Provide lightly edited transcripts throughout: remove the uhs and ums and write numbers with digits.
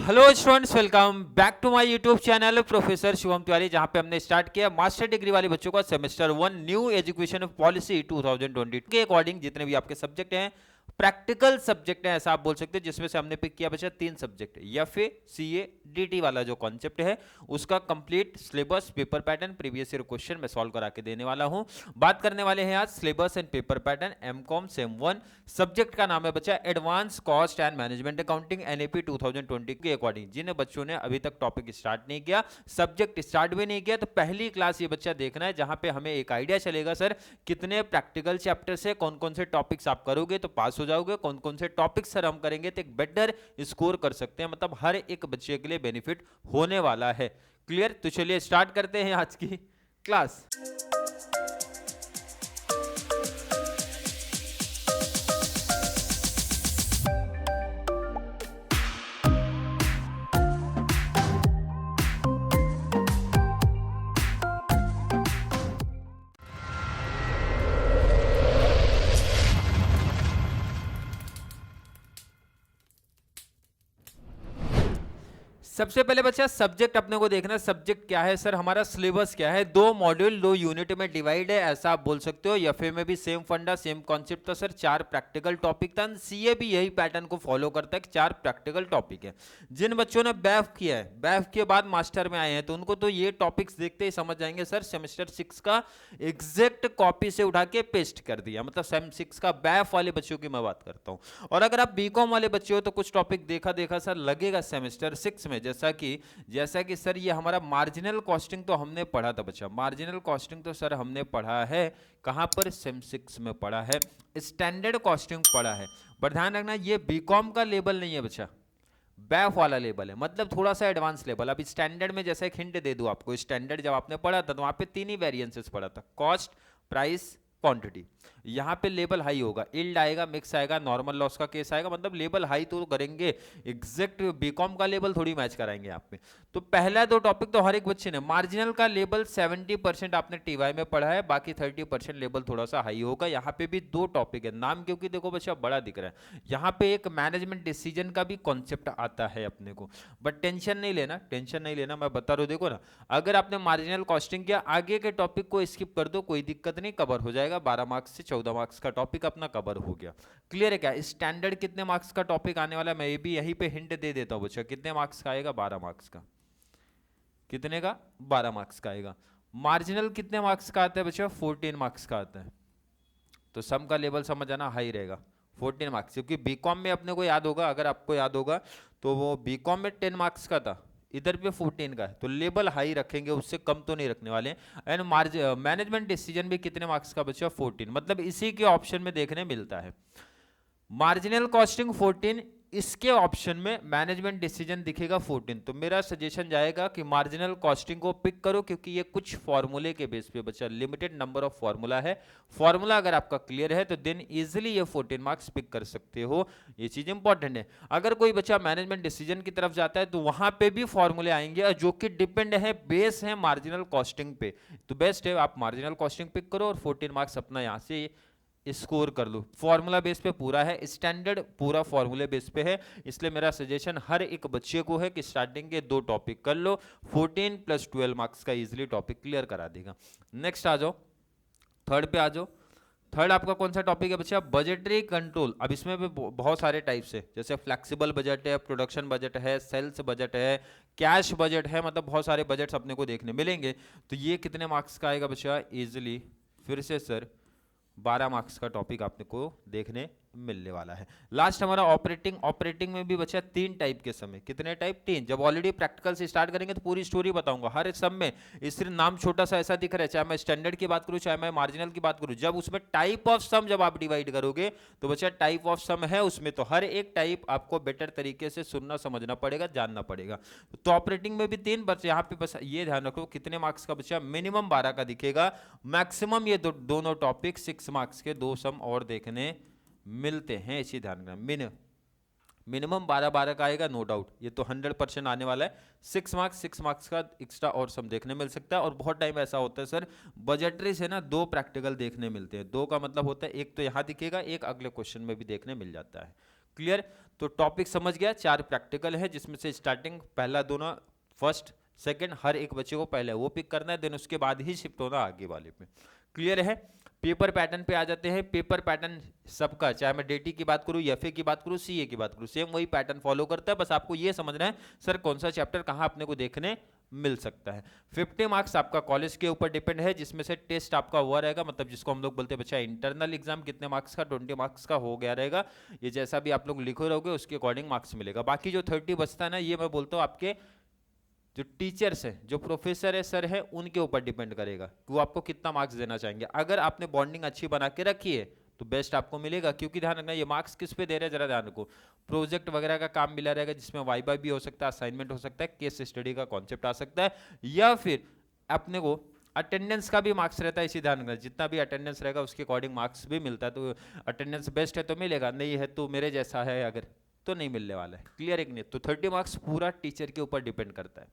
Hello students, welcome back to my YouTube channel professor Shivam Tiwari, जहां पे हमने स्टार्ट किया मास्टर डिग्री वाले बच्चों का सेमेस्टर 1 न्यू एजुकेशन पॉलिसी 2022 के अकॉर्डिंग जितने भी आपके सब्जेक्ट हैं, प्रैक्टिकल सब्जेक्ट है ऐसा आप बोल सकते हैं, जिसमें से हमने पिक किया बच्चा 3 सब्जेक्ट या फिर सीए डीटी वाला जो कॉन्सेप्ट है उसका complete syllabus paper pattern previous year question मैं सॉल्व करा के देने वाला हूं। बात करने वाले हैं आज syllabus and paper pattern MCom sem 1। Subject का नाम है बच्चा advance cost and management accounting NAP 2020 के अकॉर्डिंग। जिन बच्चों ने अभी तक टॉपिक स्टार्ट नहीं किया, सब्जेक्ट स्टार्ट भी नहीं किया, तो पहली क्लास ये बच्चा देखना है, जहां पे हमें एक आइडिया चलेगा सर कितने प्रैक्टिकल चैप्टर से कौन कौन से टॉपिक्स आप करोगे तो पास हो जाओगे, कौन कौन से टॉपिक्स सर हम करेंगे तो एक बेटर स्कोर कर सकते हैं, मतलब हर एक बच्चे के लिए बेनिफिट होने वाला है। क्लियर? तो चलिए स्टार्ट करते हैं आज की क्लास। सबसे पहले बच्चा सब्जेक्ट अपने को देखना है, सब्जेक्ट क्या है सर, हमारा सिलेबस क्या है। 2 मॉड्यूल 2 यूनिट में डिवाइड है ऐसा आप बोल सकते हो। एफए में भी सेम फंडा सेम कॉन्सेप्ट था सर, 4 प्रैक्टिकल टॉपिक था। सीए भी यही पैटर्न को फॉलो करता है, 4 प्रैक्टिकल टॉपिक है। जिन बच्चों ने बैफ किया है, बैफ के बाद मास्टर में आए हैं, तो उनको तो ये टॉपिक्स देखते ही समझ जाएंगे सर सेमेस्टर 6 का एग्जैक्ट कॉपी से उठा के पेस्ट कर दिया, मतलब सेम 6 का बैफ वाले बच्चों की मैं बात करता हूं। और अगर आप बीकॉम वाले बच्चे हो तो कुछ टॉपिक देखा देखा सर लगेगा सेमेस्टर 6 में, जैसा कि सर ये हमारा मार्जिनल कॉस्टिंग तो हमने पढ़ा था बच्चा, मार्जिनल कॉस्टिंग तो सर हमने पढ़ा है कहां पर, सेम 6 में पढ़ा है। स्टैंडर्ड कॉस्टिंग पढ़ा है, पर ध्यान रखना ये बीकॉम का लेवल नहीं है बच्चा, बैफ वाला लेवल है, मतलब थोड़ा सा एडवांस लेवल। अब स्टैंडर्ड में जैसे एक हिंट दे दूं आपको, स्टैंडर्ड जब आपने पढ़ा था तो वहां पे 3 ही वेरिएंसेस पढ़ा था, कॉस्ट, प्राइस, क्वांटिटी। यहां पे लेवल हाई होगा, इल्ड आएगा, मिक्स आएगा, नॉर्मल लॉस का केस आएगा, मतलब लेवल हाई तो करेंगे, एग्जैक्ट बीकॉम का लेवल थोड़ी मैच कराएंगे आप में। तो पहला 2 टॉपिक तो हर एक बच्चे ने, मार्जिनल का लेवल 70% आपने टीवाई में पढ़ा है, बाकी 30% लेवल थोड़ा सा हाई होगा। यहाँ पे भी 2 टॉपिक है, नाम क्योंकि देखो बच्चा बड़ा दिख रहा है, यहाँ पे एक मैनेजमेंट डिसीजन का भी कॉन्सेप्ट आता है अपने को, बट टेंशन नहीं लेना, टेंशन नहीं लेना, मैं बता रहा हूँ। देखो ना, अगर आपने मार्जिनल कॉस्टिंग किया, आगे के टॉपिक को स्किप कर दो, कोई दिक्कत नहीं, कवर हो जाएगा। 12 मार्क्स से 14 मार्क्स का टॉपिक अपना कवर हो गया। क्लियर है क्या? स्टैंडर्ड कितने मार्क्स का टॉपिक आने वाला है, मैं ये भी यहीं पे हिंट दे देता हूं बच्चा, कितने मार्क्स का आएगा, 12 मार्क्स का। कितने का? 12 मार्क्स का आएगा। मार्जिनल कितने मार्क्स का आता है बच्चा? 14 मार्क्स का आता है। तो सम का लेवल समझ आना हाई रहेगा, 14 मार्क्स, क्योंकि बीकॉम में अपने को याद होगा, अगर आपको याद होगा तो वो बीकॉम में 10 मार्क्स का था, इधर पे 14 का है, तो लेवल हाई रखेंगे, उससे कम तो नहीं रखने वाले। एंड मैनेजमेंट डिसीजन भी कितने मार्क्स का बचा? 14, मतलब इसी के ऑप्शन में देखने मिलता है। मार्जिनल कॉस्टिंग 14, इसके ऑप्शन में मैनेजमेंट डिसीजन दिखेगा 14। तो मेरा सजेशन जाएगा कि मार्जिनल कॉस्टिंग को पिक करो, क्योंकि ये कुछ फॉर्मूले के बेस पे बच्चा, लिमिटेड नंबर ऑफ फॉर्मूला है, फॉर्मूला अगर आपका क्लियर है तो देन इजीली ये 14 मार्क्स पिक कर सकते हो, ये चीज इंपॉर्टेंट है। अगर कोई बच्चा मैनेजमेंट डिसीजन की तरफ जाता है तो वहां पे भी फॉर्मूले आएंगे जो कि डिपेंड है, बेस है मार्जिनल कॉस्टिंग पे, तो बेस्ट है आप मार्जिनल कॉस्टिंग पिक करो और 14 मार्क्स अपना यहां से स्कोर कर लो। फॉर्मूला बेस पे पूरा है, स्टैंडर्ड पूरा फॉर्मूले बेस पे है, इसलिए मेरा सजेशन हर एक बच्चे को है कि स्टार्टिंग के 2 टॉपिक कर लो, 14 + 12 मार्क्स का इजीली टॉपिक क्लियर करा देगा। नेक्स्ट आ जाओ, थर्ड पे आ जाओ। थर्ड आपका कौन सा टॉपिक है बच्चा? Budgetary control. अब इसमें भी बहुत सारे टाइप्स है, जैसे फ्लेक्सिबल बजट है, प्रोडक्शन बजट है, सेल्स बजट है, कैश बजट है, मतलब बहुत सारे बजट्स अपने को देखने मिलेंगे। तो ये कितने मार्क्स का आएगा बच्चा? इजिली फिर से सर 12 मार्क्स का टॉपिक आपने को देखने मिलने वाला है। लास्ट हमारा ऑपरेटिंग। ऑपरेटिंग में भी बचा 3 टाइप के समय, कितने टाइप? 3। जब ऑलरेडी प्रैक्टिकल से स्टार्ट करेंगे तो पूरी स्टोरी बताऊंगा हर एक सम में। इस सिर्फ नाम छोटा सा ऐसा दिख रहा है, चाहे मैं स्टैंडर्ड की बात करूं चाहे मैं मार्जिनल की बात करूं, जब उसमें टाइप ऑफ सम जब आप डिवाइड करोगे तो बच्चा टाइप ऑफ सम है उसमें, तो हर एक टाइप आपको बेटर तरीके से सुनना समझना पड़ेगा, जानना पड़ेगा। तो ऑपरेटिंग में भी 3 बच्चे, यहाँ पे बस ये ध्यान रखो कितने मार्क्स का बच्चा? मिनिमम 12 का दिखेगा, मैक्सिमम ये दोनों टॉपिक 6 मार्क्स के 2 सम और देखने मिलते हैं, इसी ध्यान रखना। मिनिमम 12 का आएगा, नो डाउट, ये तो 100% आने वाला है। 6 मार्क्स का एक्स्ट्रा और सम देखने मिल सकता है। और बहुत टाइम ऐसा होता है सर बजटरी से ना 2 प्रैक्टिकल देखने मिलते हैं, 2 का मतलब होता है एक तो यहाँ दिखेगा, एक अगले क्वेश्चन में भी देखने मिल जाता है। क्लियर? तो टॉपिक समझ गया, 4 प्रैक्टिकल है जिसमें से स्टार्टिंग पहला दोनों फर्स्ट सेकंड हर एक बच्चे को पहले वो पिक करना है, देन उसके बाद ही शिफ्ट होना आगे वाले पे। क्लियर है? पेपर पैटर्न पे आ जाते हैं। पेपर पैटर्न सबका, चाहे मैं डेटी की बात करूं, एफए की बात करूं, सीए की बात करूं, सेम वही पैटर्न फॉलो करता है। बस आपको ये समझना है सर कौन सा चैप्टर कहां अपने को देखने मिल सकता है। 50 मार्क्स आपका कॉलेज के ऊपर डिपेंड है, जिसमें से टेस्ट आपका हुआ रहेगा, मतलब जिसको हम लोग बोलते हैं बच्चा इंटरनल एग्जाम, कितने मार्क्स का, 20 मार्क्स का हो गया रहेगा। ये जैसा भी आप लोग लिखो रहोगे उसके अकॉर्डिंग मार्क्स मिलेगा। बाकी जो 30 बचता है ना, ये मैं बोलता हूँ आपके जो टीचर्स है, जो प्रोफेसर है, सर है, उनके ऊपर डिपेंड करेगा कि वो आपको कितना मार्क्स देना चाहेंगे। अगर आपने बॉन्डिंग अच्छी बना के रखी है तो बेस्ट आपको मिलेगा, क्योंकि ध्यान रखना ये मार्क्स किस पे दे रहे हैं, जरा ध्यान रखो। प्रोजेक्ट वगैरह का काम मिला रहेगा जिसमें वाइवा भी हो सकता है, असाइनमेंट हो सकता है, केस स्टडी का कॉन्सेप्ट आ सकता है, या फिर अपने को अटेंडेंस का भी मार्क्स रहता है। इसी ध्यान रखना, जितना भी अटेंडेंस रहेगा उसके अकॉर्डिंग मार्क्स भी मिलता है। तो अटेंडेंस बेस्ट है तो मिलेगा, नहीं है तो मेरे जैसा है अगर तो नहीं मिलने वाला है। क्लियर है कि नहीं? तो 30 मार्क्स पूरा टीचर के ऊपर डिपेंड करता है।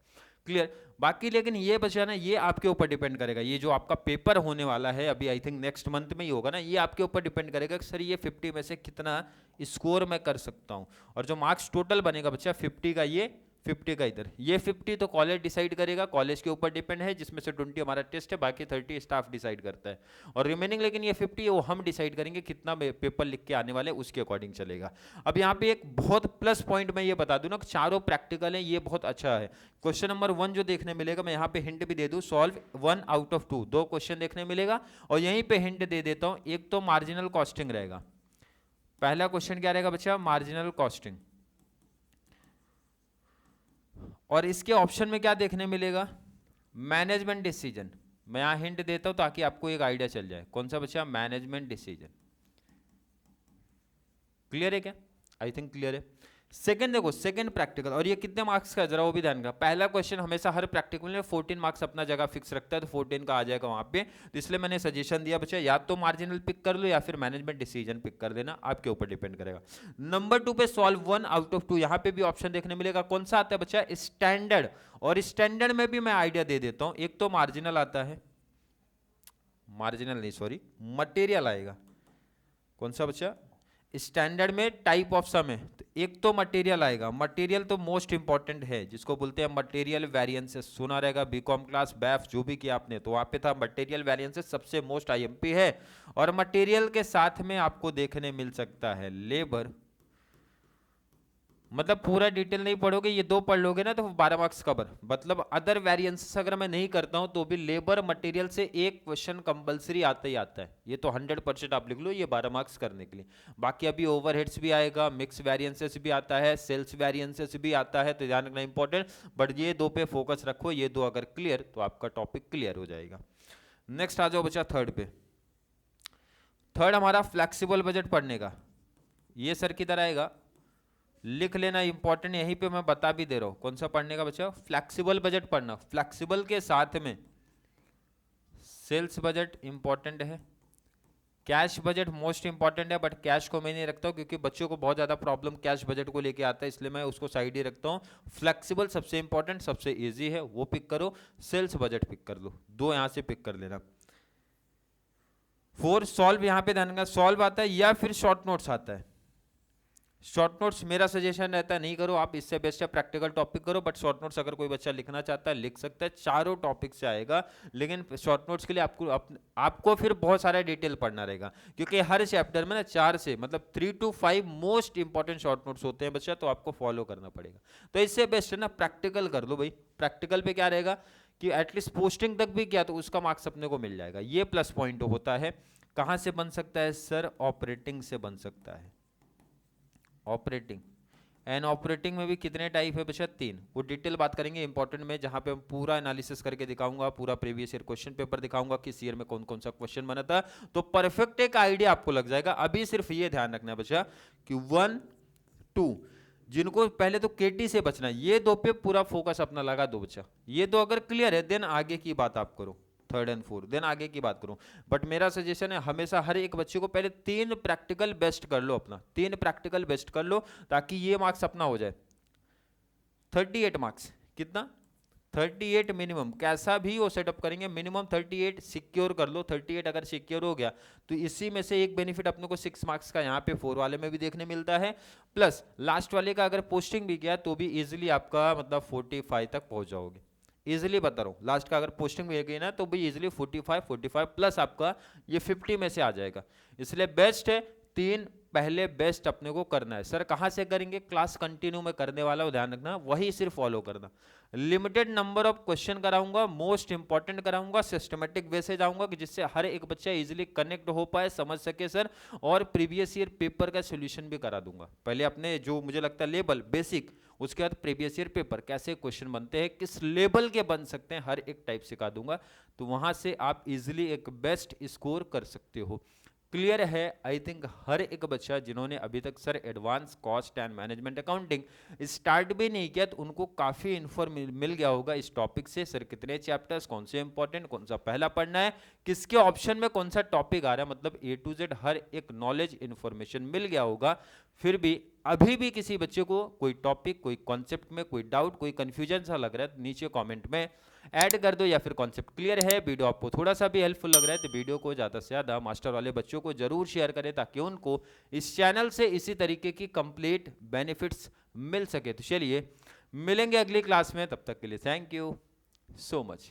क्लियर? बाकी लेकिन ये बचा ना, ये आपके ऊपर डिपेंड करेगा। ये जो आपका पेपर होने वाला है अभी, आई थिंक नेक्स्ट मंथ में ही होगा ना, ये आपके ऊपर डिपेंड करेगा कि सर ये 50 में से कितना स्कोर मैं कर सकता हूँ। और जो मार्क्स टोटल बनेगा बच्चा 50 का, ये 50 का इधर, ये 50 तो कॉलेज डिसाइड करेगा, कॉलेज के ऊपर डिपेंड है, जिसमें से 20 हमारा टेस्ट है, बाकी 30 स्टाफ डिसाइड करता है। और रिमेनिंग लेकिन ये 50 वो हम डिसाइड करेंगे कितना पेपर लिख के आने वाले, उसके अकॉर्डिंग चलेगा। अब यहाँ पे एक बहुत प्लस पॉइंट मैं ये बता दूं ना, चारों प्रैक्टिकल है, ये बहुत अच्छा है। क्वेश्चन नंबर 1 जो देखने मिलेगा, मैं यहाँ पे हिंट भी दे दूं, सॉल्व 1 आउट ऑफ 2, 2 क्वेश्चन देखने मिलेगा। और यहीं पे हिंट दे देता हूं, एक तो मार्जिनल कॉस्टिंग रहेगा। पहला क्वेश्चन क्या रहेगा बच्चा? Marginal costing. और इसके ऑप्शन में क्या देखने मिलेगा? Management decision. मैं यहां हिंट देता हूं ताकि आपको एक आइडिया चल जाए। कौन सा बच्चा? Management decision. क्लियर है क्या? आई थिंक क्लियर है। सेकंड देखो, सेकंड प्रैक्टिकल, और ये कितने मार्क्स का है जरा वो भी ध्यान रखना। पहला क्वेश्चन हमेशा हर प्रैक्टिकल में 14 मार्क्स अपना जगह फिक्स रखता है, तो 14 का आ जाएगा वहां पे। तो इसलिए मैंने सजेशन दिया बच्चा, या तो मार्जिनल पिक कर लो या फिर मैनेजमेंट डिसीजन पिक कर देना, आपके ऊपर डिपेंड करेगा। नंबर 2 पे सॉल्व 1 आउट ऑफ 2, यहां पे भी ऑप्शन देखने मिलेगा। कौन सा आता है बच्चा? स्टैंडर्ड। और स्टैंडर्ड में भी मैं आइडिया दे देता हूं, एक तो मार्जिनल आता है, मार्जिनल नहीं सॉरी, मटेरियल आएगा। कौन सा बच्चा? स्टैंडर्ड में टाइप ऑफ सम है, तो एक तो मटेरियल आएगा। मटेरियल तो मोस्ट इंपॉर्टेंट है, जिसको बोलते हैं मटेरियल वेरिएंसेस। सुना रहेगा बीकॉम क्लास, बैफ जो भी किया आपने, तो वहां पे था मटेरियल वेरिएंसेस, सबसे मोस्ट आईएमपी है। और मटेरियल के साथ में आपको देखने मिल सकता है लेबर, मतलब पूरा डिटेल नहीं पढ़ोगे, ये 2 पढ़ लोगे ना तो 12 मार्क्स कवर। मतलब अदर वेरिएंसेस अगर मैं नहीं करता हूं तो भी लेबर मटेरियल से एक क्वेश्चन कंपलसरी आता ही आता है। ये तो 100% आप लिख लो, ये 12 मार्क्स करने के लिए। बाकी अभी ओवरहेड्स भी आएगा, मिक्स वेरिएंसेस भी आता है, सेल्स वेरिएंसेस भी आता है, तो ध्यान रखना इंपॉर्टेंट। बट ये 2 पे फोकस रखो, ये 2 अगर क्लियर तो आपका टॉपिक क्लियर हो जाएगा। नेक्स्ट आ जाओ बच्चा थर्ड पे। थर्ड हमारा फ्लेक्सिबल बजट पढ़ने का। ये सर किधर आएगा, लिख लेना, इंपॉर्टेंट, यहीं पे मैं बता भी दे रहा हूं। कौन सा पढ़ने का बच्चा? फ्लेक्सिबल बजट पढ़ना। फ्लेक्सिबल के साथ में सेल्स बजट इंपॉर्टेंट है, कैश बजट मोस्ट इंपॉर्टेंट है, बट कैश को मैं नहीं रखता हूं क्योंकि बच्चों को बहुत ज्यादा प्रॉब्लम कैश बजट को लेके आता है, इसलिए मैं उसको साइड ही रखता हूं। फ्लेक्सिबल सबसे इंपॉर्टेंट, सबसे इजी है, वो पिक करो। सेल्स बजट पिक कर लो, 2 यहां से पिक कर लेना। 4 सॉल्व, यहां पे ध्यान रखना, सॉल्व आता है या फिर शॉर्ट नोट्स आता है। शॉर्ट नोट्स मेरा सजेशन रहता है नहीं करो आप, इससे बेस्ट है प्रैक्टिकल टॉपिक करो। बट शॉर्ट नोट्स अगर कोई बच्चा लिखना चाहता है लिख सकता है, चारों टॉपिक से आएगा। लेकिन शॉर्ट नोट्स के लिए आपको फिर बहुत सारा डिटेल पढ़ना रहेगा, क्योंकि हर चैप्टर में ना 4 से मतलब 3 to 5 most important short notes होते हैं बच्चा, तो आपको फॉलो करना पड़ेगा। तो इससे बेस्ट है ना प्रैक्टिकल कर लो भाई। प्रैक्टिकल पे क्या रहेगा कि एटलीस्ट पोस्टिंग तक भी किया तो उसका मार्क्स अपने को मिल जाएगा, ये प्लस पॉइंट होता है। कहां से बन सकता है सर? ऑपरेटिंग से बन सकता है। ऑपरेटिंग एंड ऑपरेटिंग में भी कितने टाइप है बच्चा? 3। वो डिटेल बात करेंगे इंपॉर्टेंट में, जहां पे हम पूरा एनालिसिस करके दिखाऊंगा, पूरा प्रीवियस ईयर क्वेश्चन पेपर दिखाऊंगा किस ईयर में कौन कौन सा क्वेश्चन बना था, तो परफेक्ट एक आइडिया आपको लग जाएगा। अभी सिर्फ ये ध्यान रखना है बच्चा कि 1 2 जिनको पहले तो केटी से बचना, ये 2 पे पूरा फोकस अपना लगा दो बच्चा। ये 2 अगर क्लियर है देन आगे की बात आप करो, 3rd and 4th, देन आगे की बात करूं। बट मेरा सजेशन है हमेशा हर एक बच्चे को पहले 3 प्रैक्टिकल बेस्ट कर लो, अपना 3 प्रैक्टिकल बेस्ट कर लो, ताकि ये मार्क्स अपना हो जाए 38 मार्क्स। कितना? 38 मिनिमम, कैसा भी वो सेटअप करेंगे मिनिमम 38 सिक्योर कर लो। 38 अगर सिक्योर हो गया तो इसी में से एक बेनिफिट अपने को 6 मार्क्स का यहाँ पे 4 वाले में भी देखने मिलता है, प्लस लास्ट वाले का अगर पोस्टिंग भी गया तो भी इजिली आपका मतलब 45 तक पहुंच जाओगे। इजिली बता रहा हूँ, लास्ट का अगर पोस्टिंग भी गई ना तो भी इजिली 45 प्लस आपका ये 50 में से आ जाएगा। इसलिए बेस्ट है 3 पहले बेस्ट अपने को करना है। सर कहाँ से करेंगे, क्लास कंटिन्यू में करने वाला हो, ध्यान रखना वही सिर्फ फॉलो करना। लिमिटेड नंबर ऑफ क्वेश्चन कराऊंगा, मोस्ट इंपॉर्टेंट कराऊंगा, सिस्टमेटिक वे से जाऊंगा कि जिससे हर एक बच्चा इजीली कनेक्ट हो पाए, समझ सके सर, और प्रीवियस ईयर पेपर का सॉल्यूशन भी करा दूंगा। पहले अपने जो मुझे लगता है लेवल बेसिक, उसके बाद प्रीवियस ईयर पेपर कैसे क्वेश्चन बनते हैं, किस लेवल के बन सकते हैं, हर एक टाइप सिखा दूंगा। तो वहां से आप इजिली एक बेस्ट स्कोर कर सकते हो। क्लियर है आई थिंक हर एक बच्चा जिन्होंने अभी तक sir advance cost and management accounting start भी नहीं किया तो उनको काफ़ी इन्फॉर्म मिल गया होगा इस टॉपिक से। सर कितने चैप्टर्स, कौन से इंपॉर्टेंट, कौन सा पहला पढ़ना है, किसके ऑप्शन में कौन सा टॉपिक आ रहा है, मतलब A to Z हर एक नॉलेज इन्फॉर्मेशन मिल गया होगा। फिर भी अभी भी किसी बच्चे को कोई टॉपिक, कोई कॉन्सेप्ट में कोई डाउट, कोई कंफ्यूजन सा लग रहा है तो नीचे कमेंट में ऐड कर दो, या फिर कॉन्सेप्ट क्लियर है, वीडियो आपको थोड़ा सा भी हेल्पफुल लग रहा है तो वीडियो को ज़्यादा से ज़्यादा मास्टर वाले बच्चों को जरूर शेयर करें ताकि उनको इस चैनल से इसी तरीके की कंप्लीट बेनिफिट्स मिल सके। तो चलिए मिलेंगे अगली क्लास में, तब तक के लिए थैंक यू सो मच।